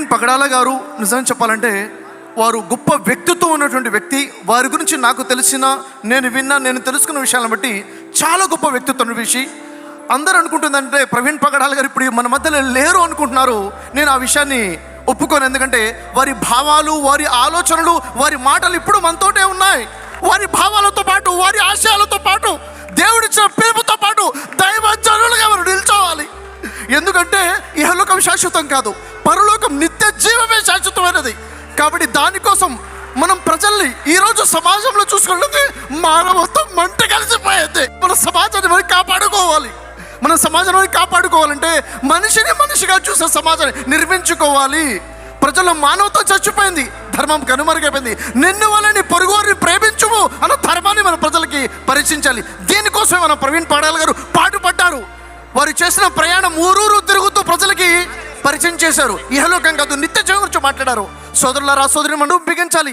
ప్రవీణ్ పగడాల గారు నిజం చెప్పాలంటే వారు గొప్ప వ్యక్తిత్వం ఉన్నటువంటి వ్యక్తి. వారి గురించి నాకు తెలిసిన, నేను తెలుసుకున్న విషయాలను బట్టి చాలా గొప్ప వ్యక్తిత్వం విషయం. అందరూ అనుకుంటుందంటే ప్రవీణ్ పగడాల గారు ఇప్పుడు మన మధ్యలో లేరు అనుకుంటున్నారు. నేను ఆ విషయాన్ని ఒప్పుకోను. ఎందుకంటే వారి భావాలు, వారి ఆలోచనలు, వారి మాటలు ఇప్పుడు మనతోటే ఉన్నాయి. వారి భావాలతో పాటు, వారి ఆశయాలతో పాటు, దేవుడిచ్చిన పిలుపుతో పాటు దైవజనులుగా వారు నిల్చోవాలి. ఎందుకంటే ఇహలోకం శాశ్వతం కాదు, పరలోకం నిత్య జీవమే శాశ్వతమైనది. కాబట్టి దానికోసం మనం ప్రజల్ని ఈరోజు సమాజంలో చూసుకుంటే మానవత్వం మంట కలిసిపోయేది. మన సమాజాన్ని మనం కాపాడుకోవాలి. మన సమాజాన్ని కాపాడుకోవాలంటే మనిషిని మనిషిగా చూసే సమాజాన్ని నిర్మించుకోవాలి. ప్రజల్లో మానవత్వం చచ్చిపోయింది, ధర్మం కనుమరుగైపోయింది. నిన్ను వాళ్ళని పొరుగువారిని ప్రేమించుము అన్న ధర్మాన్ని మన ప్రజలకి పరిచయించాలి. దీనికోసమే మన ప్రవీణ్ పగడాల గారు పాటుపడ్డారు. వారు చేసిన ప్రయాణం ఊరూరు తిరుగుతూ ప్రజలకి పరిచయం చేశారు. ఇహలోకం కాదు, నిత్య జీవం గురించి మాట్లాడారు. సోదరులారా, సోదరి మనం బిగించాలి.